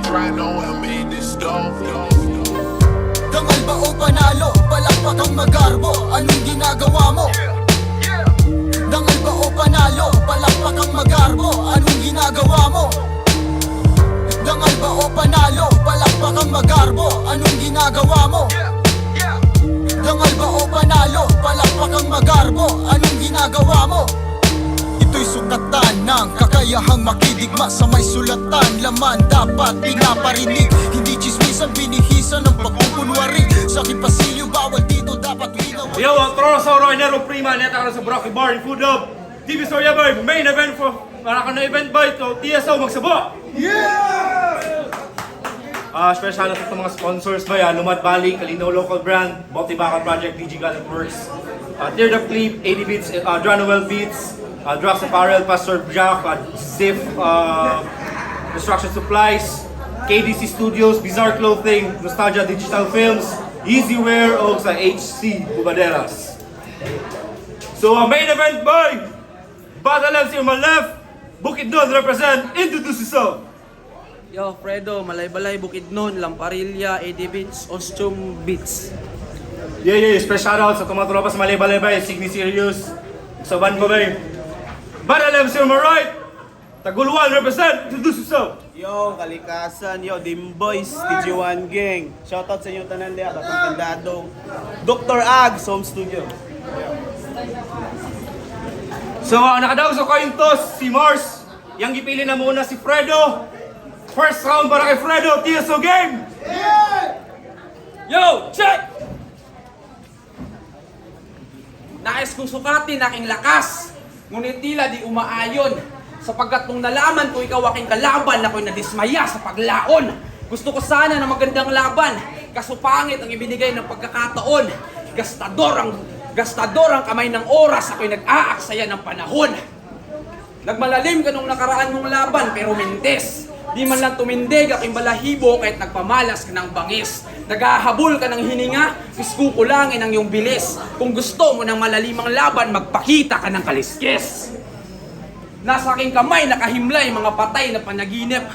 know I made this dope. Dangal ba o panalo? Palakpak ang magarbo, anong ginagawa mo? Dangal ba o panalo? Palakpak ang magarbo, anong ginagawa mo? Dangal ba o panalo? Palakpak ang magarbo, anong ginagawa mo? Dangal ba o panalo? Palakpak ang magarbo, anong ginagawa mo? Ito'y sukatan ng kakayahang makidigma sa may sulatan. Laman dapat pinaparinig, hindi chismisan, binihisan ng pagpupunwari. Sa aking pasilyo, bawal dito, dapat linaw. Yo, ang Toro sa Nero Prima, neta ka na sa Brocky Bar and Food Hub. TV Story Boy, main event for para ka na event ba ito, TSO magsabo! Special sa mga sponsors ba yan, Lumad Valley, Kalino Local Brand, Bautibaca Project, DG Gallant Works, Tear the Clip, 80 Beats, Dronoel Beats, Drax Apparel, Pastor Jack, Ziff, Construction Supplies, KDC Studios, Bizarre Clothing, Nostalgia Digital Films, Easy Wear, o sa HC Bubaderas. So, main event boy! Battle MC on my left, Bukidnon represent, introduce yourself! Yo, Fredo, Malay-Balay, Bukidnon, Lamparilla, 80 Beats, Ostium Beats. Yeah, special out sa tumatropa sa Malay-Balay ba, Signy Serious, sa ban ko ba. Battle MC on my right, Taguluan represent, introduce yourself! Yo, Kalikasan, yo, Dim Boys, TG1 Gang. Shoutout sa inyo tanan liya, Batang Tandado. Dr. Ags, Home Studio. So, nakadaog sa coin toss, si Mars. Yang gipili na muna si Fredo. First round para kay Fredo, TSO game! Yo, check! Nais kong sukatin aking lakas, ngunit tila di umaayon. Sapagkat nung nalaman ko ikaw aking kalaban, ako'y nadismaya sa paglaon. Gusto ko sana na magandang laban, kaso pangit ang ibinigay ng pagkakataon. Gastador ang kamay ng oras, ako'y nag-aaksaya ng panahon. Nagmalalim ka nung nakaraan mong laban, pero mintes. Di man lang tumindig aking balahibo kahit nagpamalas ka ng bangis. Naghahabol ka ng hininga, iskukulangin ang iyong bilis. Kung gusto mo ng malalimang laban, magpakita ka ng kaliskis. Nasa aking kamay nakahimlay mga patay na panaginip.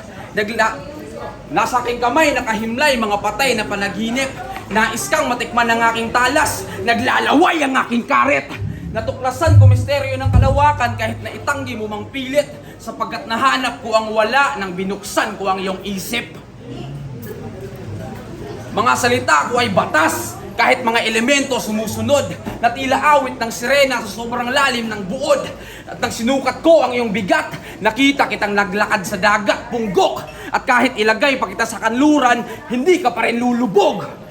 Nasa aking kamay nakahimlay mga patay na panaginip. Nais kang matikman ng aking talas, naglalaway ang aking karet. Natuklasan ko misteryo ng kalawakan kahit na itanggi mo mang pilit. Sapagkat nahanap ko ang wala nang binuksan ko ang iyong isip. Mga salita ko ay batas, kahit mga elemento sumusunod. Na tila awit ng sirena sa sobrang lalim ng buod. At nang sinukat ko ang iyong bigat, nakita kitang naglakad sa dagat, punggok. At kahit ilagay pa kita sa kanluran, hindi ka pa rin lulubog.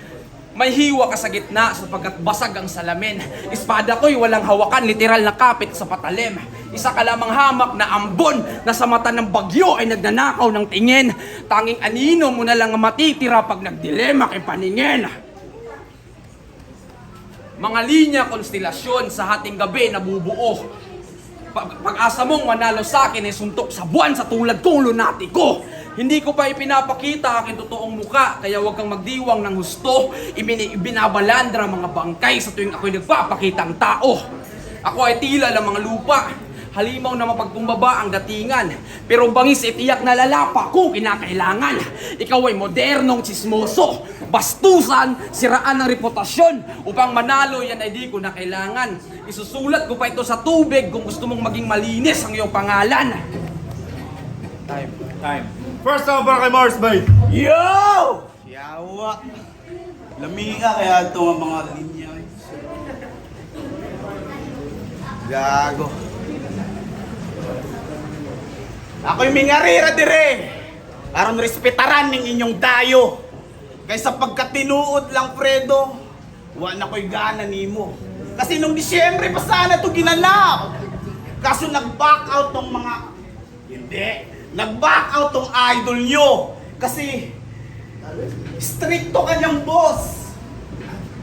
May hiwa ka sa gitna sapagkat basag ang salamin. Espada ko'y walang hawakan, literal na kapit sa patalim. Isa ka lamang hamak na ambon na sa mata ng bagyo ay nagnanakaw ng tingin. Tanging anino mo na lang matitira pag nagdilema kay paningin. Mga linya konstelasyon sa hating gabi nabubuo. Pag-asa mong manalo sa akin ay suntok sa buwan sa tulad kong lunatiko. Hindi ko pa ipinapakita aking totoong muka, kaya huwag kang magdiwang ng husto. Ibinabalandra mga bangkay sa tuwing ako'y nagpapakitang tao. Ako ay tila ng mga lupa, halimaw na mapagkumbaba ang datingan. Pero bangis itiyak na lalapa kung kinakailangan. Ikaw ay modernong tsismoso, bastusan, siraan ng reputasyon. Upang manalo yan ay di ko na kailangan. Isusulat ko pa ito sa tubig kung gusto mong maging malinis ang iyong pangalan. Time. First round para kay Mars, bay. Yo! Yawa! Lamia kaya ito ang mga linya. Gago. Ako'y mingarira dire. Aron respetaran ning inyong dayo. Kaysa pagkatinuod lang, Fredo, wala ko'y gana nimo. Kasi nung Disyembre pa sana ito ginalap. Kaso nag-back out tong mga... Hindi. Nag-back out tong idol nyo. Kasi stricto kanyang boss.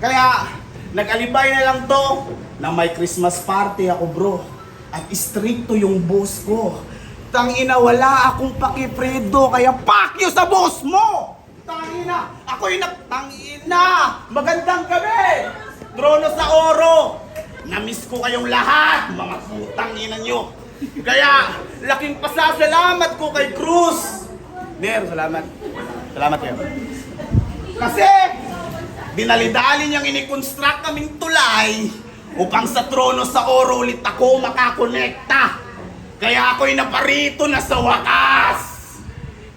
Kaya nag-alibay na lang to na may Christmas party ako, bro. At stricto yung boss ko. Tangina, wala akong paki-Fredo, kaya fuck you sa boss mo! Tangina, ako'y tangina! Magandang gabi! Trono sa oro! Namiss ko kayong lahat, mga putang ina nyo! Kaya, laking pasasalamat ko kay Cruz! Ner, salamat. Salamat kayo. Kasi, dinali-dali niyang inikonstruct kaming tulay upang sa trono sa oro ulit ako makakonekta. Kaya ako'y naparito na sa wakas.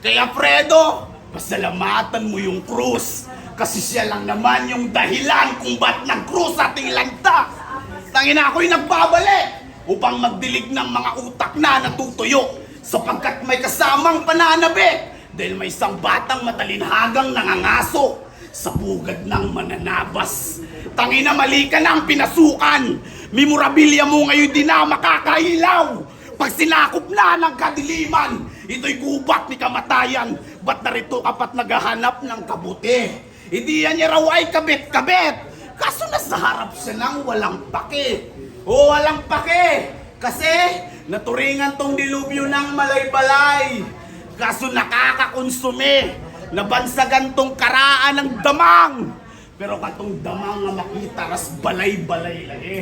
Kaya Fredo, pasalamatan mo yung krus. Kasi siya lang naman yung dahilan kung ba't nag-krus ating landas. Tangina ako'y nagbabalik upang magdilig ng mga utak na natutuyo. Sapagkat may kasamang pananabik. Dahil may isang batang matalinhagang nangangaso sa pugad ng mananabas. Tangina mali ka na ang pinasukan. Memorabilia mo ngayon di na makakailaw. Pag sinakop na ng kadiliman, ito'y gubat ni kamatayan. Ba't narito kapat naghahanap ng kabuti? Hindi yan niya raw ay kabit-kabit. Kaso nasa harap siya ng walang pake. O walang pake. Kasi naturingan tong dilubyo ng malay-balay. Kaso nakakakonsume. Nabansagan tong karaan ng damang. Pero katong damang nga makita ras balay-balay lagi.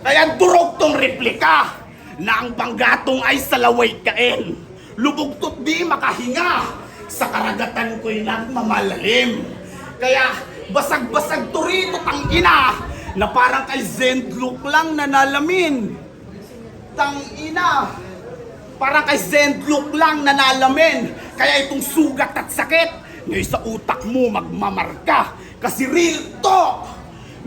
Kaya durog tong replika na ang panggatong ay salaway kain. Lubugtot di makahinga. Sa karagatan ko'y nagmamalalim. Kaya basag-basag to rito tangina na parang kay Zendluk lang nanalamin. Tangina, parang kay Zendluk lang nanalamin. Kaya itong sugat at sakit ngayon sa utak mo magmamarka. Kasi real talk,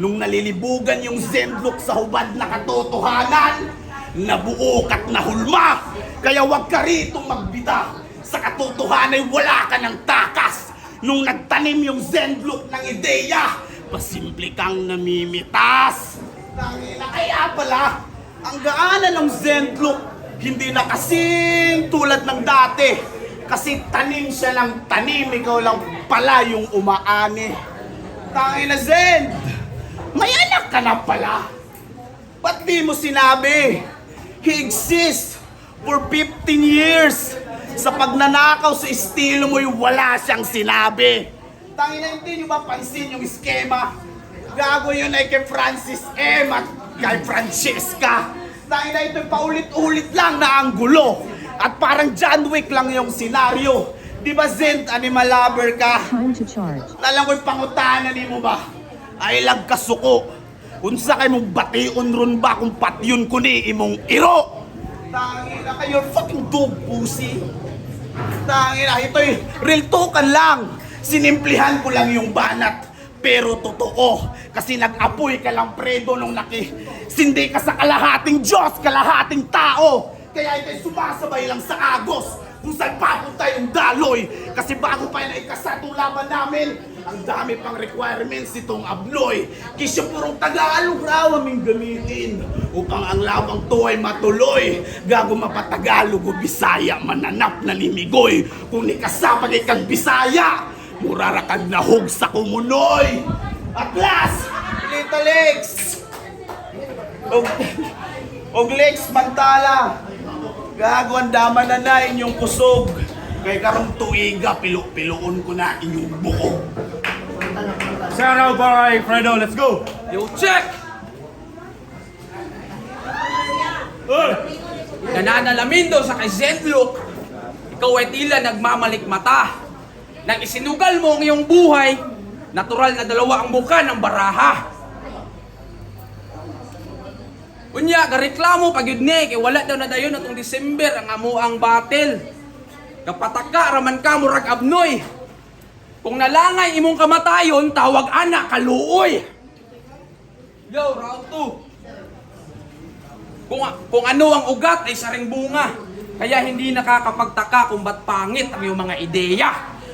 nung nalilibugan yung Zendluk sa hubad na katotohanan, nabuo ka't nahulma. Kaya wag ka ritong magbita. Sa katotohanan ay wala ka ng takas. Nung nagtanim yung Zendluk ng ideya, pasimple kang namimitas. Tangina, kaya pala, ang gaanan ng Zendluk, hindi na kasing tulad ng dati. Kasi tanim siya ng tanim, ikaw lang pala yung umaani. Tangina Zend, may anak ka na pala. Ba't di mo sinabi? He exists for 15 years. Sa pagnanakaw sa estilo mo'y wala siyang sinabi. Tangina, hindi nyo ba pansin yung eskema? Gago yun ay kay Francis M. at kay Francesca. Tangina, ito'y paulit-ulit lang na anggulo. At parang John Wick lang yung senaryo. Di ba Zend, animal lover ka? Time to charge. Nalang ko'y pangutanan ni mo ba? Ay lag kasuko. Unsa kay mong bation ron ba kung patyon ko ni imong iro? Tangina kayo, fucking dog pussy. Tangina, ito'y real talkan lang. Sinimplihan ko lang yung banat. Pero totoo, kasi nag-apoy ka lang Fredo nung nakisindi ka sa kalahating Diyos, kalahating tao. Kaya ito'y sumasabay lang sa agos kung saan papunta yung daloy. Kasi bago pa yun ay kasatong laban namin, ang dami pang requirements itong abloy. Kisya purong Tagalog raw aming gamitin upang ang labang to ay matuloy. Gago mapatagalog o Bisaya, mananap na limigoy. Kung ni kasapag kang Bisaya, murarakad na hog sa kumunoy. At last, Little Legs. Og Legs Mantala. Gago ang dama na na inyong kusog. Kay karong tuiga, pilo-piloon ko na inyong buko. Shout out by Fredo, let's go! Yo, check! Nananalamin daw sa kay Zendluk, ikaw ay tila nagmamalikmata. Nang isinugal mo ang iyong buhay, natural na dalawa ang muka ng baraha. Unya, gareklamo pag yun kay wala daw na dayon atong December ang amuang battle. Kapataka raman ka murag abnoy. Kung nalangay imong kamatayon, tawag ana kaluoy. Yo, round 2. Kung ano ang ugat ay saring bunga. Kaya hindi nakakapagtaka kung ba't pangit ang iyong mga ideya.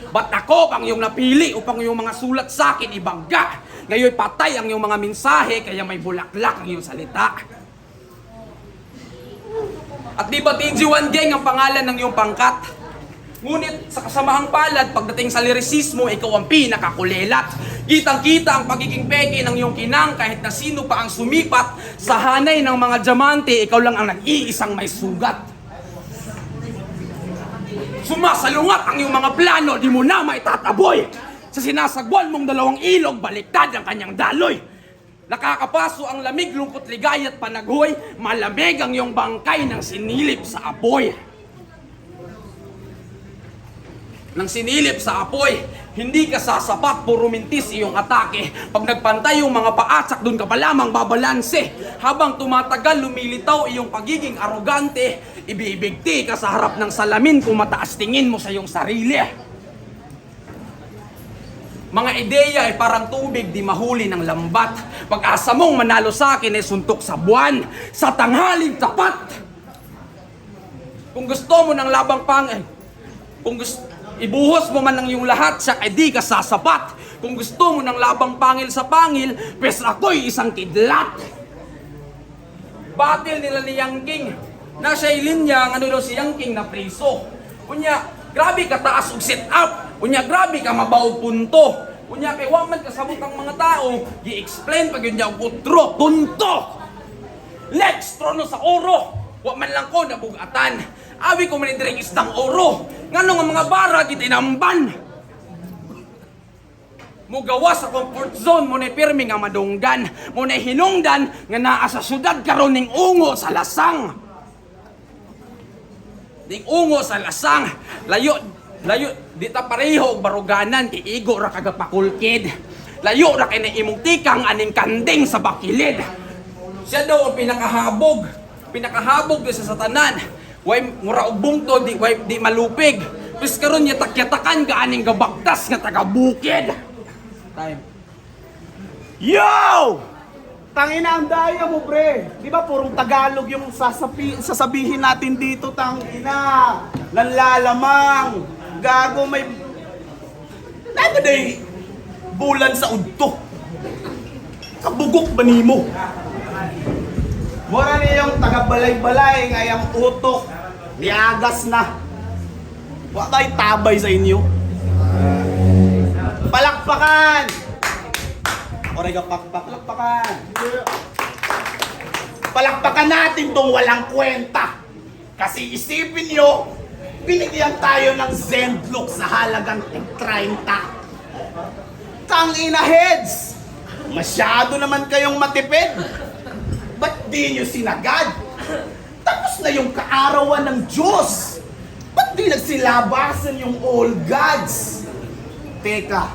Ba't ako ang iyong napili upang iyong mga sulat sa akin ibangga. Ngayon patay ang iyong mga mensahe kaya may bulaklak ang iyong salita. At di ba TG1 Gang ang pangalan ng iyong pangkat? Ngunit sa kasamahang palad, pagdating sa lirisismo, ikaw ang pinakakulelat. Kitang-kita ang pagiging peke ng iyong kinang kahit na sino pa ang sumipat sa hanay ng mga diamante, ikaw lang ang nag-iisang may sugat. Sumasalungat ang iyong mga plano, di mo na maitataboy. Sa sinasagwan mong dalawang ilog, baliktad ang kanyang daloy. Nakakapaso ang lamig, lungkot, ligay at panaghoy. Malamig ang iyong bangkay ng sinilip sa apoy. Nang sinilip sa apoy, hindi ka sasapat, puro mintis iyong atake. Pag nagpantay yung mga paatsak, dun ka pa lamang babalanse. Habang tumatagal, lumilitaw iyong pagiging arogante. Ibibigti ka sa harap ng salamin kung mataas tingin mo sa iyong sarili. Mga ideya ay parang tubig di mahuli ng lambat. Pag-asa mong manalo sa akin ay suntok sa buwan, sa tanghaling tapat. Kung gusto mo ng labang pangil, kung gusto, ibuhos mo man ng iyong lahat, siya ay di ka sasapat. Kung gusto mo ng labang pangil sa pangil, pes ako'y isang kidlat. Batil nila ni Yang King, na siya'y linya, ano daw si Yang King na priso. Unya, grabe ka taas og sit up. Unya, grabe ka mabaw punto. Unya, kay waman kasabot ang mga tao, gi-explain pag yun niya ang utro, tunto. Legs, trono sa oro. Waman lang ko nabugatan. Abi ko manidiring isdang oro. Ngano nga mga bara gitinamban. Mugawa sa comfort zone mo na pirmi nga madunggan. Mo na hinungdan nga naa sa syudad karon ning ungo sa lasang. Ning ungo sa lasang. Layo, di ta pareho og baruganan kay igo ra kagapakulkid. Layo ra kay na imong tikang aning kanding sa bakilid. Siya daw ang pinakahabog sa satanan. Way mura og bungto di malupig. Pis karon niya takyatakan ka aning gabaktas nga taga bukid. Time. Yo! Tangina ang daya mo, pre. Di ba purong Tagalog yung sasabihin natin dito, tangina. Nanlalamang. Gago may... Nagaday bulan sa udto. Kabugok ba nimo? Mura niyong taga-balay-balay ngayang utok. Niagas na. Wa ba'y tabay sa inyo? Palakpakan! Orega palakpakan. Palakpakan natin tong walang kwenta. Kasi isipin nyo, binigyan tayo ng Zendlook sa halagang 30. Tangina heads! Masyado naman kayong matipid. Ba't di nyo sinagad? Tapos na yung kaarawan ng Diyos. Ba't di nagsilabasan yung all gods? Teka,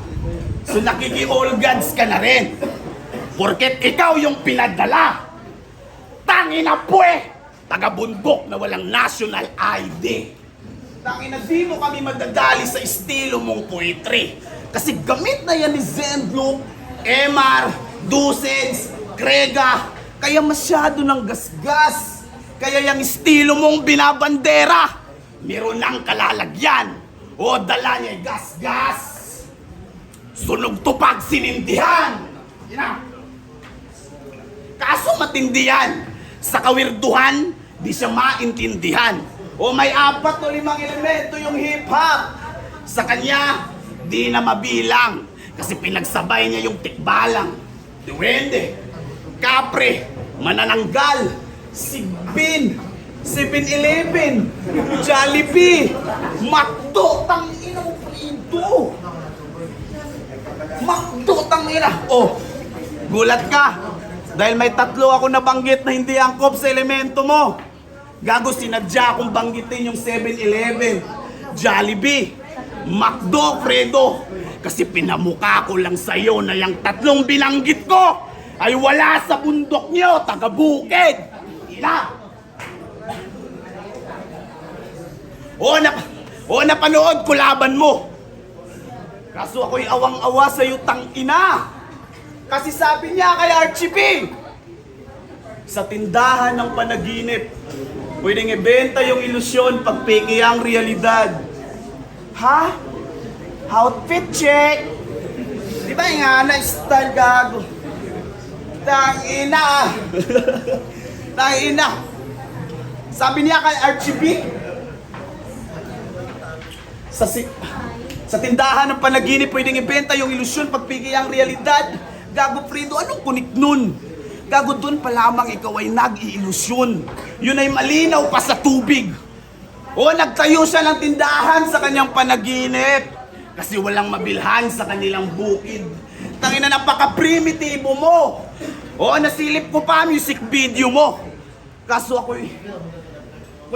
so nakiki-all gods ka na rin. Porket ikaw yung pinadala. Tangina pwe! Taga-bundok na walang national ID. Tangina, di mo kami magdadali sa estilo mong poetry. Kasi gamit na yan ni Zendlook, MR, Dusens, Krega. Kaya masyado ng gasgas. Kaya yung estilo mong binabandera, meron ng kalalagyan. O dala niya gasgas. Sunog tupag sinindihan. Ina. Kaso matindi yan. Sa kawirduhan, di siya maintindihan. O may 4 o 5 elemento yung hip-hop. Sa kanya, di na mabilang. Kasi pinagsabay niya yung tikbalang. Duwende, Kapre, Manananggal, Sigbin, 7-Eleven, Jollibee, Makdo, tangina mo ito. Makdo, tangina. Oh, gulat ka. Dahil may 3 ako nabanggit na hindi angkop sa elemento mo. Gago, sinadya akong banggitin yung 7-Eleven, Jollibee, Makdo, Fredo. Kasi pinamukha ko lang sa'yo na yung 3 binanggit ko ay wala sa bundok nyo, taga-bukid. Ina. O napanood ko laban mo. Kaso ako'y awang-awa sa'yo, tangina. Kasi sabi niya kay Archie P, sa tindahan ng panaginip, pwedeng ibenta yung ilusyon pag peke ang realidad. Ha? Outfit check! Di ba nga na style gago? Tangina! Tangina! Sabi niya kay Archie B, sa tindahan ng panaginip pwedeng ibenta yung ilusyon pag peke ang realidad. Gago Fredo, anong kunik nun? Gago dun pa lamang ikaw ay nag-iilusyon. Yun ay malinaw pa sa tubig. O nagtayo siya ng tindahan sa kanyang panaginip. Kasi walang mabilhan sa kanilang bukid. Tangina, napaka-primitibo mo. O nasilip ko pa music video mo. Kaso ako'y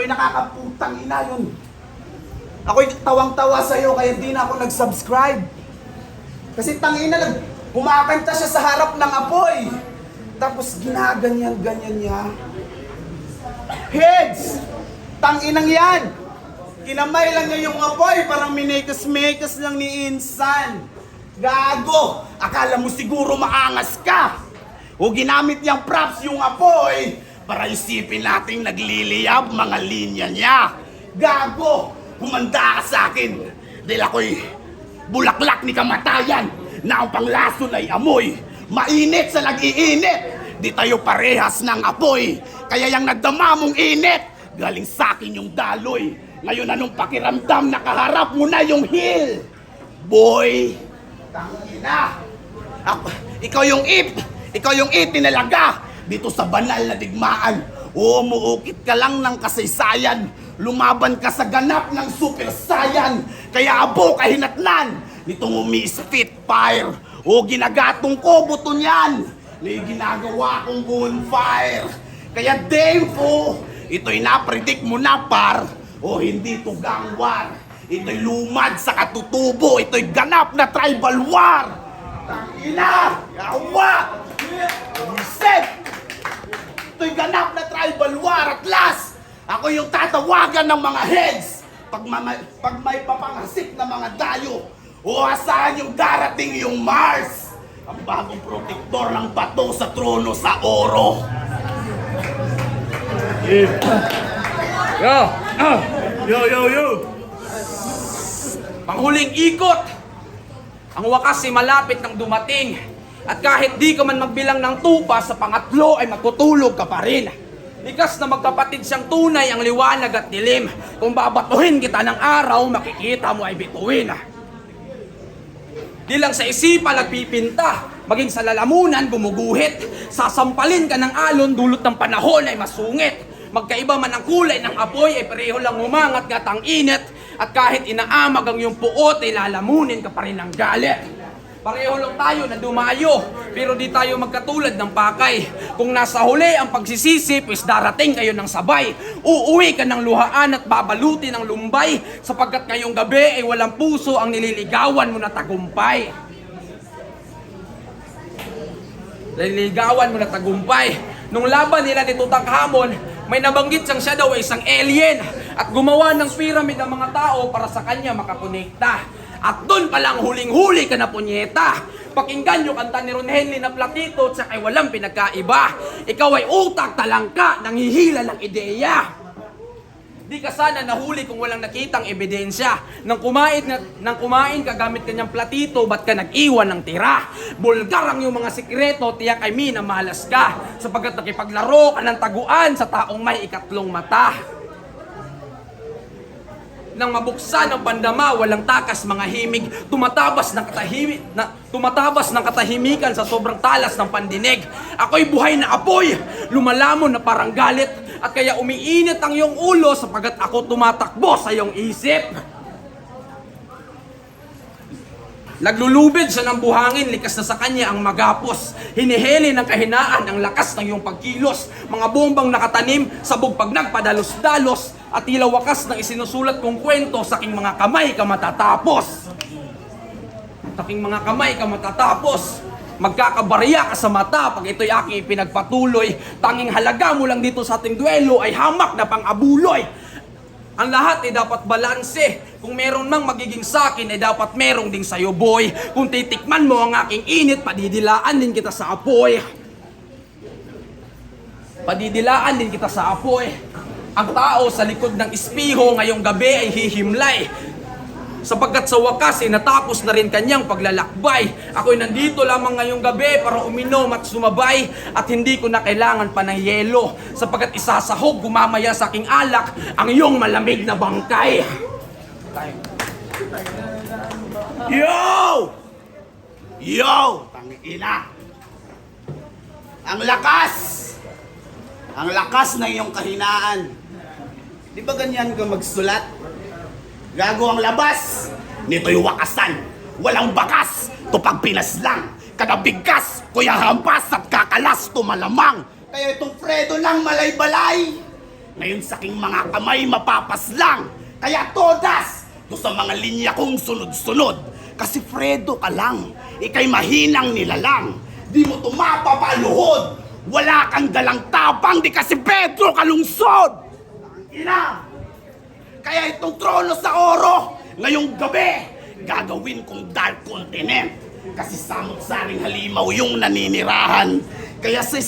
nakakaputang ina yun. Ako'y tawang-tawa sa'yo kaya di na ako nag-subscribe. Kasi tangina lang, kumakanta siya sa harap ng apoy. Tapos ginaganyan-ganyan niya. Heads! Tanginang yan! Kinamay lang niya yung apoy, parang minekas-mekas lang ni Insan. Gago! Akala mo siguro maangas ka! O ginamit niyang props yung apoy para isipin nating nagliliyab mga linya niya. Gago! Humanda ka sa akin dahil ako'y bulaklak ni kamatayan na ang panglason ay amoy. Mainit sa nag-iinit. Di tayo parehas ng apoy. Kaya yung nagdama mong init, galing sa akin yung daloy. Ngayon anong pakiramdam, nakaharap mo na yung hill? Boy, tangina. Ikaw yung tinalaga dito sa banal na digmaan. Umuukit ka lang ng kasaysayan. Lumaban ka sa ganap ng super saiyan. Kaya abo kahinatnan nitong umi-spit fire. O ginagatong ko buto niyan. May ginagawa kong bonfire. Kaya Dempo, ito'y napredict mo na par. O hindi to gang war. Ito'y lumad sa katutubo. Ito'y ganap na tribal war. Tangina! Yawa! Reset! Ito'y ganap na tribal war at last! Ako yung tatawagan ng mga heads pag may papangasik na mga dayo. O asahan yung darating yung Mars, ang bagong protektor ng bato sa trono sa oro. Yo! Panghuling ikot! Ang wakas ay malapit nang dumating. At kahit di ka man magbilang ng tupa, sa pangatlo ay matutulog ka pa rin. Likas na magkapatid siyang tunay ang liwanag at dilim. Kung babatuhin kita ng araw, makikita mo ay bituin. Di lang sa isipan nagpipinta, maging sa lalamunan gumuguhit. Sasampalin ka ng alon, dulot ng panahon ay masungit. Magkaiba man ang kulay ng apoy, ay pareho lang umangat gatang init. At kahit inaamag ang iyong puot, ay lalamunin ka pa rin ng galit. Pareho lang tayo na dumayo, pero di tayo magkatulad ng pakay. Kung nasa huli ang pagsisisi, pues darating kayo ng sabay. Uuwi ka ng luhaan at babaluti ng lumbay, sapagkat ngayong gabi ay walang puso ang nililigawan mo na tagumpay. Nililigawan mo na tagumpay. Nung laban nila ni Tutankhamun, may nabanggit siyang siya daw ay isang alien at gumawa ng pyramid ng mga tao para sa kanya makakonekta. At doon palang huling-huli ka na punyeta. Pakinggan yung kanta ni Ron Henley na platito at ay walang pinagkaiba. Ikaw ay utak, talangka, nanghihila ng ideya. Di ka sana nahuli kung walang nakitang ebidensya. Nang kumain ka gamit kanyang platito, ba't ka nag-iwan ng tira? Bulgar ang yung mga sikreto, tiyak ay minamalas ka. Sapagkat nakipaglaro ka ng taguan sa taong may ikatlong mata. Nang mabuksan ang pandama, walang takas mga himig, tumatabas ng katahimikan sa sobrang talas ng pandinig. Ako'y buhay na apoy, lumalamon na parang galit, at kaya umiinit ang iyong ulo sapagkat ako tumatakbo sa iyong isip. Naglulubid siya ng buhangin, likas na sa kanya ang magapos. Hinihili ng kahinaan ang lakas ng iyong pagkilos. Mga bombang nakatanim, sabog pag nagpadalos-dalos, at tila wakas ng isinusulat kong kwento, sa aking mga kamay ka matatapos. Sa aking mga kamay ka matatapos. Magkakabarya ka sa mata pag ito'y aking ipinagpatuloy. Tanging halaga mo lang dito sa ating duelo ay hamak na pang-abuloy. Ang lahat ay dapat balanse. Kung meron mang magiging sakin, ay dapat merong ding sa'yo, boy. Kung titikman mo ang aking init, padidilaan din kita sa apoy. Padidilaan din kita sa apoy. Ang tao sa likod ng espiho ngayong gabi ay hihimlay. Sapagkat sa wakas ay natapos na rin kanyang paglalakbay. Ako'y nandito lamang ngayong gabi para uminom at sumabay. At hindi ko na kailangan pa ng yelo. Sapagkat isasahog gumamaya sa aking alak ang iyong malamig na bangkay. Yo! Yo! Tangina! Ang lakas! Ang lakas ng iyong kahinaan. Di ba ganyan ka magsulat? Gago ang labas. Nito'y wakasan. Walang bakas. To pag pinaslang. Kada bigkas. Kuya hampas at kakalas to malamang. Kaya itong Fredo ng malay-balay. Ngayon sa aking mga kamay mapapaslang. Kaya todas. do sa mga linya kong sunod-sunod. Kasi Fredo ka lang, ikay mahinang nilalang. Di mo to mapapaluhod, wala kang dalang tapang, di kasi Pedro kalungsod. Ina! Kaya itong trono sa oro, ngayong gabi, gagawin kong Dark Continent. Kasi samot-saring halimaw yung naninirahan. Kaya sa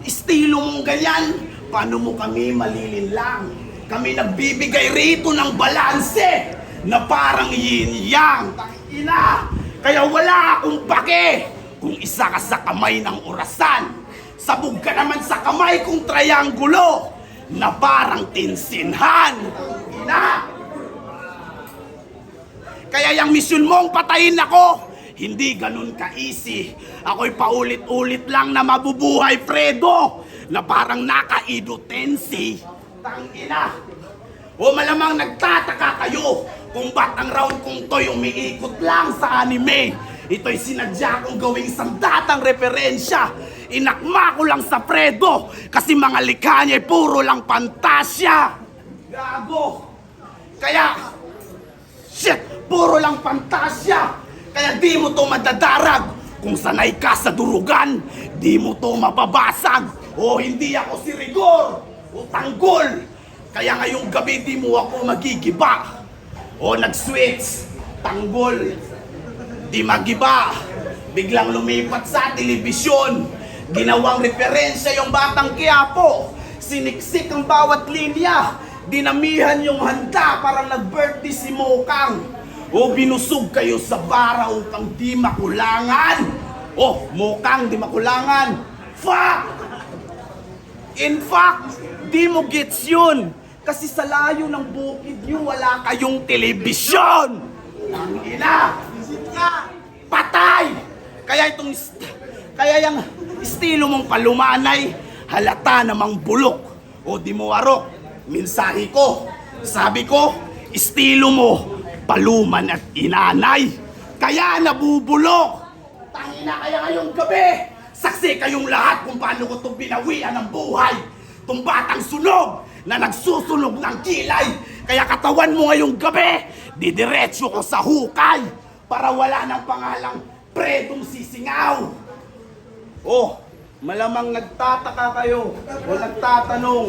estilo mong ganyan, paano mo kami malilinlang? Kami nagbibigay rito ng balanse na parang yin-yang. Ina! Kaya wala akong pake kung isa ka sa kamay ng orasan. Sabog ka naman sa kamay kong triangulo na parang tinsinhan. Ina! Kaya yung misyon mong patayin ako, hindi ganun ka-easy. Ako'y paulit-ulit lang na mabubuhay, Fredo, na parang naka-ido-tensi. Tangina! O malamang nagtataka kayo kung ba't ang round kong to'y umiikot lang sa anime. Ito'y sinadya kong gawing sandatang referensya. Inakma ko lang sa Fredo kasi mga likha niya'y puro lang pantasya. Gago! Kaya, shit! Puro lang pantasya! Kaya di mo to madadarag. Kung sanay ka sa durugan, di mo to mababasag. O hindi ako si Rigor o Tanggol. Kaya ngayong gabi di mo ako magigiba. O nag-switch, Tanggol. Di magiba. Biglang lumipat sa telebisyon. Ginawang referensya yung Batang Quiapo. Siniksik ang bawat linya. Dinamihan yung handa parang nag-birthday si Mokang. O binusog kayo sa bara upang di makulangan. O Mokang, di makulangan. Fuck! In fact, di mo gets yun. Kasi sa layo ng bukid nyo, wala kayong telebisyon. Ang ina! Patay! Kaya yung estilo mong palumanay, halata namang bulok. O di mo warok, mensahe ko. Sabi ko, estilo mo, paluman at inanay. Kaya nabubulok. Tangina kaya ngayong gabi. Saksi kayong lahat kung paano ko itong binawian ng buhay. Itong batang sunog na nagsusunog ng kilay. Kaya katawan mo ngayong gabi, didiretso ko sa hukay para wala ng pangalang Predong Sisingaw. Oh, malamang nagtataka kayo o nagtatanong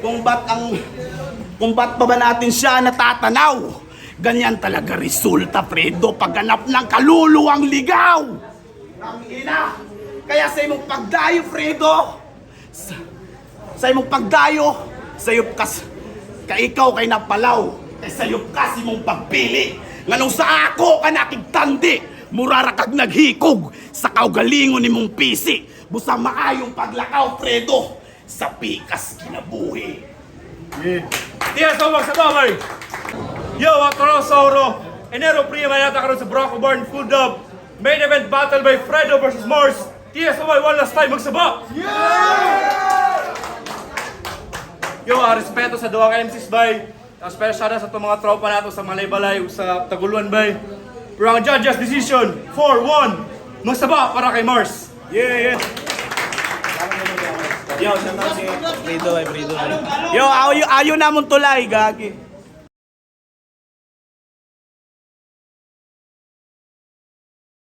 kung ba't pa ba natin siya natatanaw. Ganyan talaga resulta, Fredo, pagganap ng kaluluwang ligaw. Ang ina, kaya sa imong pagdayo, Fredo, sa imong pagdayo, sayop kas, ka ikaw kay napalaw, kay sayop kas imong pagpili, nganong sa ako ka nakigtandi, murara kag naghikog, sa kaugalingon imong pisi, busa maayong paglakaw, Fredo, sa pikas kinabuhi. Tiyan sa sa babay! Yo, at karon sa oro, Enero Prima yata karon sa Bronco Barn Full Dub. Main event battle by Fredo versus Mars. Tiyan sa babay, one last time magsaba! Yo, respeto sa duwang MCs bay. Special na sa itong mga tropa nato sa Malay-Balay o sa Taguluan bay. Pero ang judges decision, 4-1, magsaba para kay Mars. Yeah. Yo, shout out si Fredo, Fredo. Yo, ayaw namon tulay, gagi.